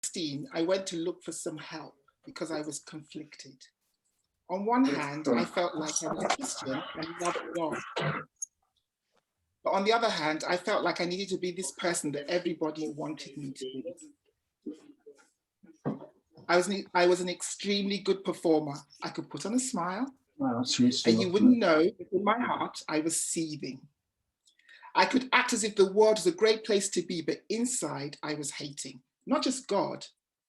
16, I went to look for some help because I was conflicted. On one hand, I felt like I was a Christian and loved God. But on the other hand, I felt like I needed to be this person that everybody wanted me to be. I was an extremely good performer. I could put on a smile, and you wouldn't know, but in my heart, I was seething. I could act as if the world was a great place to be, but inside I was hating, not just God,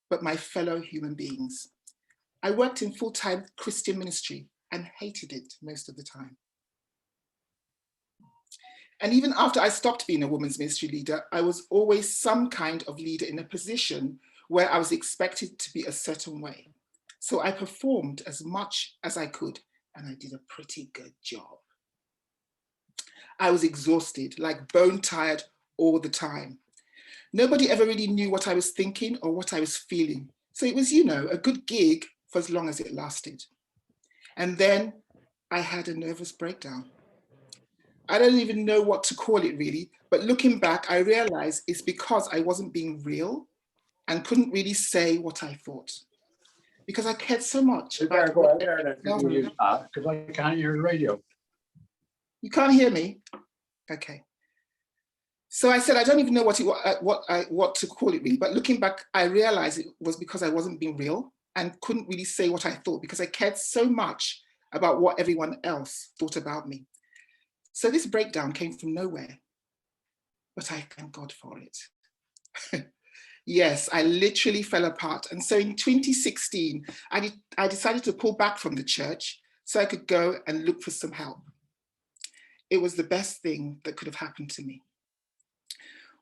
but my fellow human beings. I worked in full-time Christian ministry and hated it most of the time. And even after I stopped being a women's ministry leader, I was always some kind of leader in a position where I was expected to be a certain way. So I performed as much as I could, and I did a pretty good job. I was exhausted, like bone tired all the time. Nobody ever really knew what I was thinking or what I was feeling. So it was, a good gig for as long as it lasted. And then I had a nervous breakdown. I don't even know what to call it really, but looking back, I realized it's because I wasn't being real and couldn't really say what I thought. Because I cared so much about what because I can't hear the radio. You can't hear me? Okay. So I said, I don't even know what to call it really, but looking back, I realized it was because I wasn't being real and couldn't really say what I thought because I cared so much about what everyone else thought about me. So this breakdown came from nowhere, but I thank God for it. Yes, I literally fell apart. And so in 2016, I decided to pull back from the church so I could go and look for some help. It was the best thing that could have happened to me.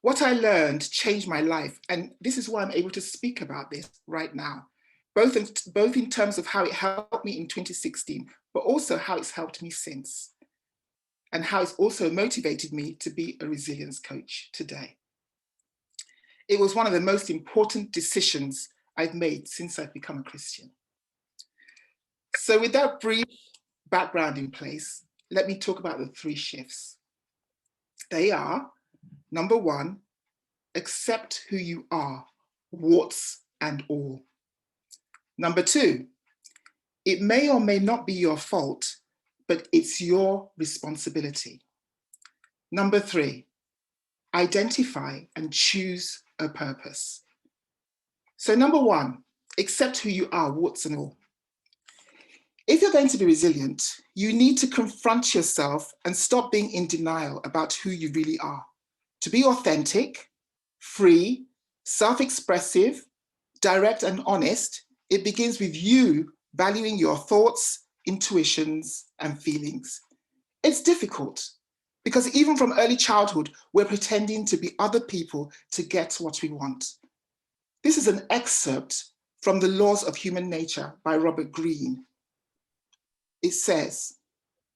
What I learned changed my life. And this is why I'm able to speak about this right now, both in terms of how it helped me in 2016, but also how it's helped me since, and how it's also motivated me to be a resilience coach today. It was one of the most important decisions I've made since I've become a Christian. So with that brief background in place, let me talk about the 3 shifts. They are, number 1, accept who you are, warts and all. Number 2, it may or may not be your fault, but it's your responsibility. Number 3, identify and choose a purpose. So number 1, accept who you are, warts and all. If you're going to be resilient, you need to confront yourself and stop being in denial about who you really are. To be authentic, free, self-expressive, direct and honest, it begins with you valuing your thoughts, intuitions, and feelings. It's difficult because even from early childhood, we're pretending to be other people to get what we want. This is an excerpt from The Laws of Human Nature by Greene. It says,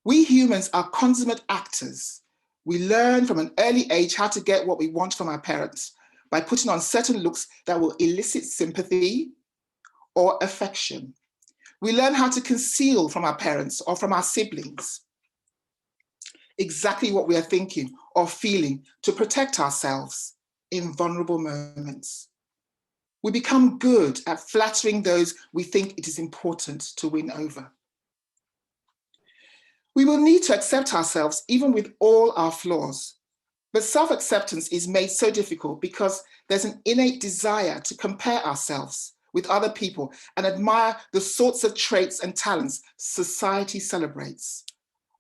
we humans are consummate actors. We learn from an early age how to get what we want from our parents by putting on certain looks that will elicit sympathy or affection. We learn how to conceal from our parents or from our siblings exactly what we are thinking or feeling to protect ourselves in vulnerable moments. We become good at flattering those we think it is important to win over. We will need to accept ourselves even with all our flaws. But self-acceptance is made so difficult because there's an innate desire to compare ourselves with other people and admire the sorts of traits and talents society celebrates.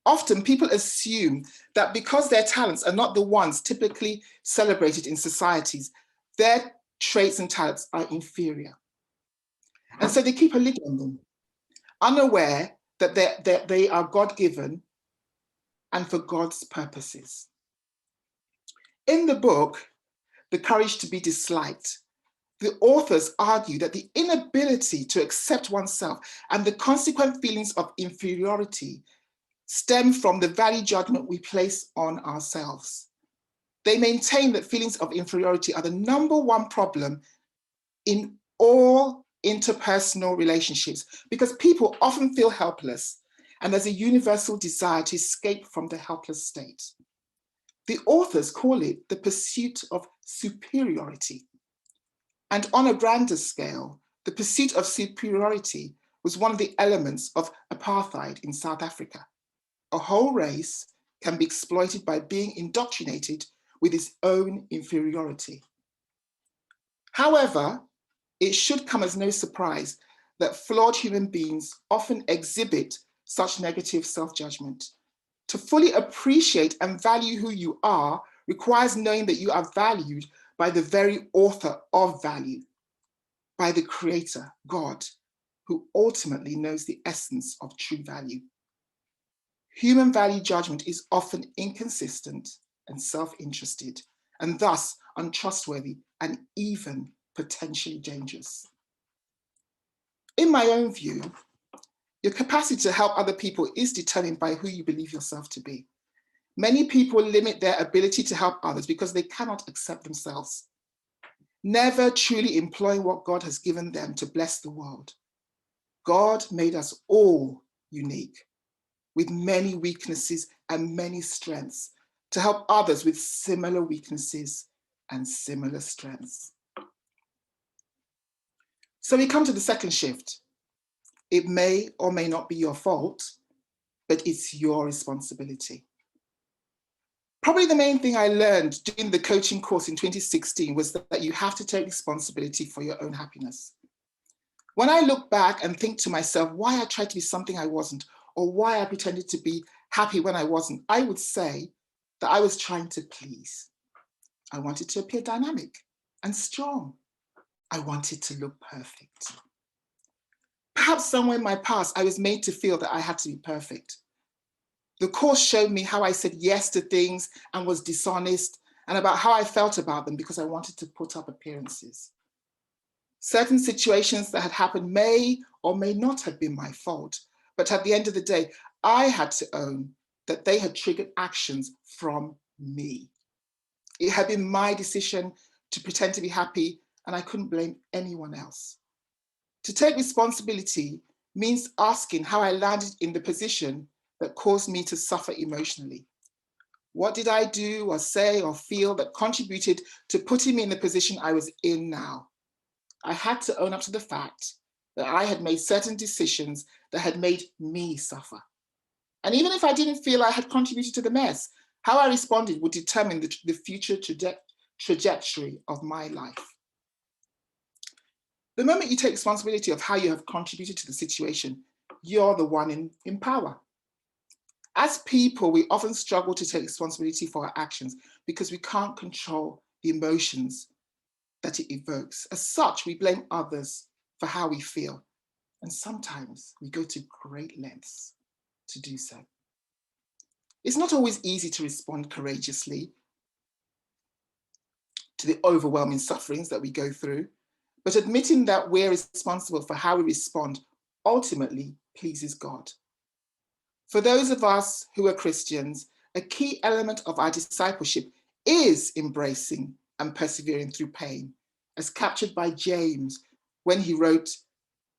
Often people assume that because their talents are not the ones typically celebrated in societies, their traits and talents are inferior. And so they keep a lid on them, unaware that they are God-given and for God's purposes. In the book, The Courage to be Disliked, the authors argue that the inability to accept oneself and the consequent feelings of inferiority stem from the value judgment we place on ourselves. They maintain that feelings of inferiority are the #1 problem in all interpersonal relationships because people often feel helpless and there's a universal desire to escape from the helpless state. The authors call it the pursuit of superiority. And on a grander scale, the pursuit of superiority was one of the elements of apartheid in South Africa. A whole race can be exploited by being indoctrinated with its own inferiority. However, it should come as no surprise that flawed human beings often exhibit such negative self-judgment. To fully appreciate and value who you are requires knowing that you are valued by the very author of value, by the creator, God, who ultimately knows the essence of true value. Human value judgment is often inconsistent and self-interested, and thus untrustworthy and even potentially dangerous. In my own view, your capacity to help other people is determined by who you believe yourself to be. Many people limit their ability to help others because they cannot accept themselves, never truly employing what God has given them to bless the world. God made us all unique, with many weaknesses and many strengths, to help others with similar weaknesses and similar strengths. So we come to the second shift. It may or may not be your fault, but it's your responsibility. Probably the main thing I learned during the coaching course in 2016 was that you have to take responsibility for your own happiness. When I look back and think to myself why I tried to be something I wasn't, or why I pretended to be happy when I wasn't, I would say that I was trying to please. I wanted to appear dynamic and strong. I wanted to look perfect. Perhaps somewhere in my past, I was made to feel that I had to be perfect. The course showed me how I said yes to things and was dishonest, and about how I felt about them because I wanted to put up appearances. Certain situations that had happened may or may not have been my fault, but at the end of the day, I had to own that they had triggered actions from me. It had been my decision to pretend to be happy, and I couldn't blame anyone else. To take responsibility means asking how I landed in the position that caused me to suffer emotionally. What did I do or say or feel that contributed to putting me in the position I was in now? I had to own up to the fact that I had made certain decisions that had made me suffer. And even if I didn't feel I had contributed to the mess, how I responded would determine the future trajectory of my life. The moment you take responsibility of how you have contributed to the situation, you're the one in power. As people, we often struggle to take responsibility for our actions because we can't control the emotions that it evokes. As such, we blame others for how we feel. And sometimes we go to great lengths to do so. It's not always easy to respond courageously to the overwhelming sufferings that we go through, but admitting that we're responsible for how we respond ultimately pleases God. For those of us who are Christians, a key element of our discipleship is embracing and persevering through pain, as captured by James when he wrote,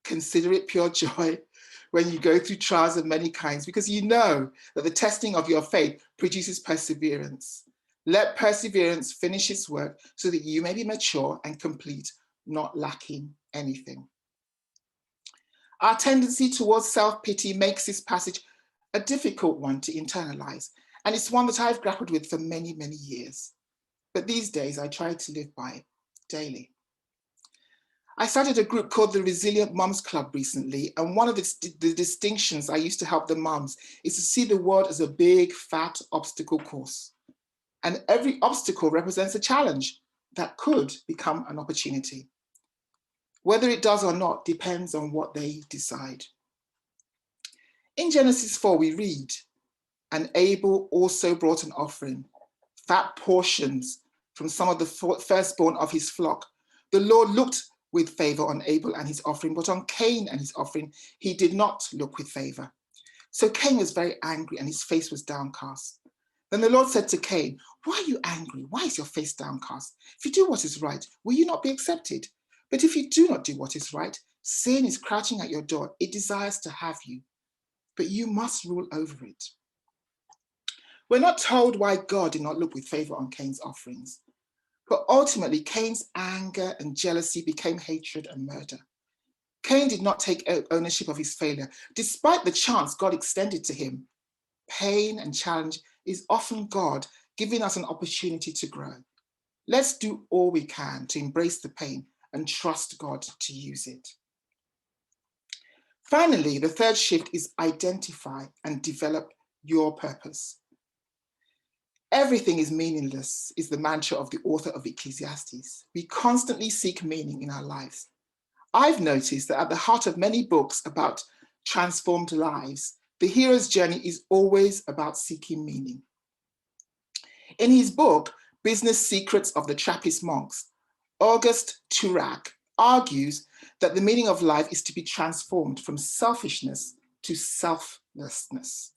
"Consider it pure joy when you go through trials of many kinds, because you know that the testing of your faith produces perseverance. Let perseverance finish its work so that you may be mature and complete, not lacking anything." Our tendency towards self-pity makes this passage a difficult one to internalize, and it's one that I've grappled with for many, many years. But these days, I try to live by it daily. I started a group called the Resilient Mums Club recently, and one of the distinctions I used to help the mums is to see the world as a big, fat obstacle course. And every obstacle represents a challenge that could become an opportunity. Whether it does or not depends on what they decide. In Genesis 4, we read, "And Abel also brought an offering, fat portions from some of the firstborn of his flock. The Lord looked with favor on Abel and his offering, but on Cain and his offering, he did not look with favor. So Cain was very angry and his face was downcast. Then the Lord said to Cain, 'Why are you angry? Why is your face downcast? If you do what is right, will you not be accepted? But if you do not do what is right, sin is crouching at your door. It desires to have you, but you must rule over it.'" We're not told why God did not look with favor on Cain's offerings, But ultimately, Cain's anger and jealousy became hatred and murder. Cain did not take ownership of his failure, despite the chance God extended to him. Pain and challenge is often God giving us an opportunity to grow. Let's do all we can to embrace the pain and trust God to use it. Finally, the third shift is identify and develop your purpose. Everything is meaningless is the mantra of the author of Ecclesiastes. We constantly seek meaning in our lives. I've noticed that at the heart of many books about transformed lives, the hero's journey is always about seeking meaning. In his book, Business Secrets of the Trappist Monks, August Turak argues that the meaning of life is to be transformed from selfishness to selflessness.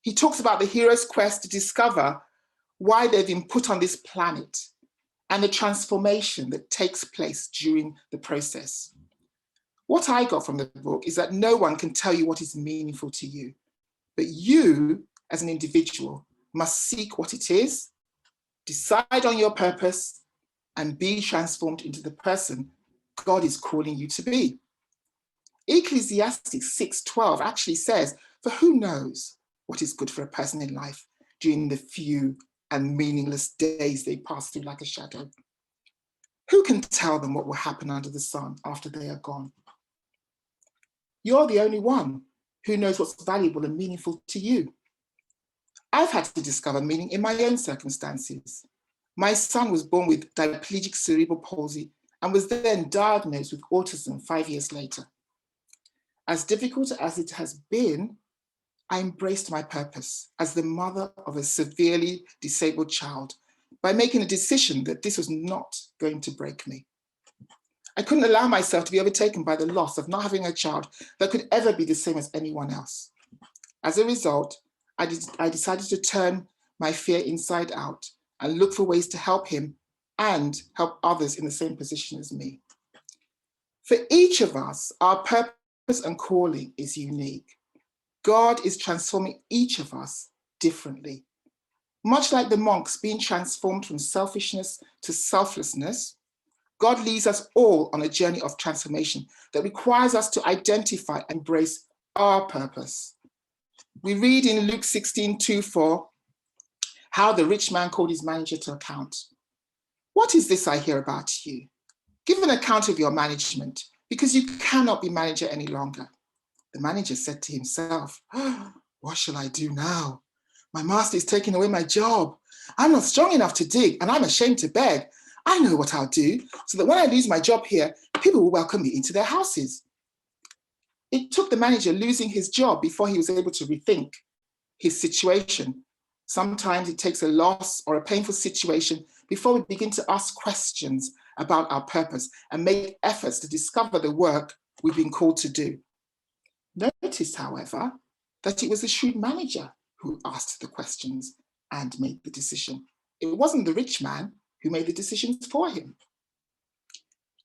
He talks about the hero's quest to discover why they've been put on this planet and the transformation that takes place during the process. What I got from the book is that no one can tell you what is meaningful to you, but you, as an individual, must seek what it is, decide on your purpose, and be transformed into the person God is calling you to be. Ecclesiastes 6:12 actually says, "For who knows what is good for a person in life during the few and meaningless days they pass through like a shadow? Who can tell them what will happen under the sun after they are gone?" You're the only one who knows what's valuable and meaningful to you. I've had to discover meaning in my own circumstances. My son was born with diplegic cerebral palsy and was then diagnosed with autism 5 years later. As difficult as it has been, I embraced my purpose as the mother of a severely disabled child by making a decision that this was not going to break me. I couldn't allow myself to be overtaken by the loss of not having a child that could ever be the same as anyone else. As a result, I decided to turn my fear inside out and look for ways to help him and help others in the same position as me. For each of us, our purpose and calling is unique. God is transforming each of us differently. Much like the monks being transformed from selfishness to selflessness, God leads us all on a journey of transformation that requires us to identify and embrace our purpose. We read in Luke 16:2-4 how the rich man called his manager to account. "What is this I hear about you? Give an account of your management, because you cannot be manager any longer." The manager said to himself, "What shall I do now? My master is taking away my job. I'm not strong enough to dig, and I'm ashamed to beg. I know what I'll do, so that when I lose my job here, people will welcome me into their houses." It took the manager losing his job before he was able to rethink his situation. Sometimes it takes a loss or a painful situation before we begin to ask questions about our purpose and make efforts to discover the work we've been called to do. Notice, however, that it was the shrewd manager who asked the questions and made the decision. It wasn't the rich man who made the decisions for him.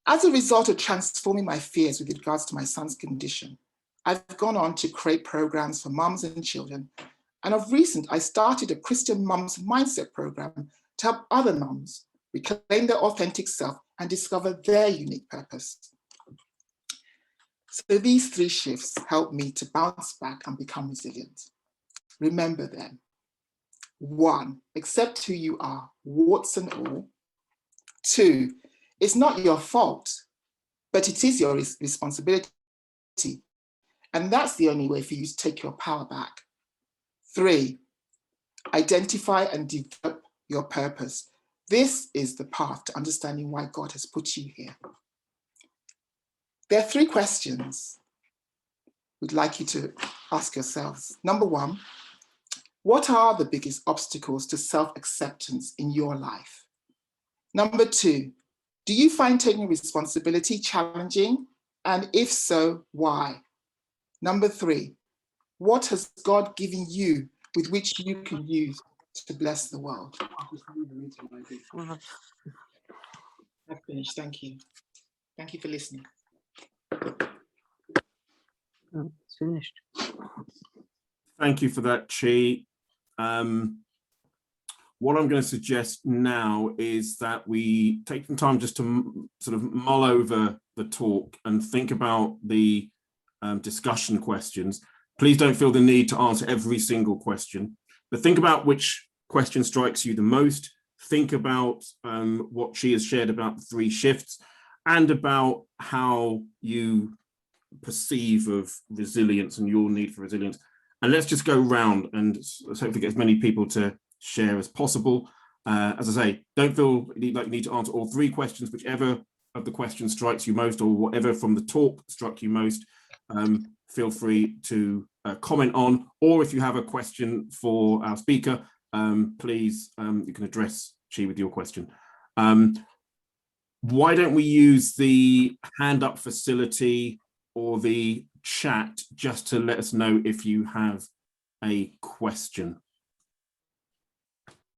As a result of transforming my fears with regards to my son's condition, I've gone on to create programs for mums and children. And of recent, I started a Christian Mums Mindset program to help other mums reclaim their authentic self and discover their unique purpose. So these three shifts help me to bounce back and become resilient. Remember them. 1, accept who you are, warts and all. 2, it's not your fault, but it is your responsibility. And that's the only way for you to take your power back. 3, identify and develop your purpose. This is the path to understanding why God has put you here. There are 3 questions we'd like you to ask yourselves. Number 1, what are the biggest obstacles to self-acceptance in your life? Number 2, do you find taking responsibility challenging? And if so, why? Number 3, what has God given you with which you can use to bless the world? I've finished, thank you. Thank you for listening. Oh, it's finished. Thank you for that, Chi. what I'm going to suggest now is that we take some time just to sort of mull over the talk and think about the discussion questions. Please don't feel the need to answer every single question, but think about which question strikes you the most. Think about what she has shared about the 3 shifts and about how you perceive of resilience and your need for resilience. And let's just go round and let's hopefully get as many people to share as possible. As I say, don't feel like you need to answer all 3 questions, whichever of the questions strikes you most or whatever from the talk struck you most, feel free to comment on, or if you have a question for our speaker, please, you can address she with your question. Why don't we use the hand up facility or the chat just to let us know if you have a question?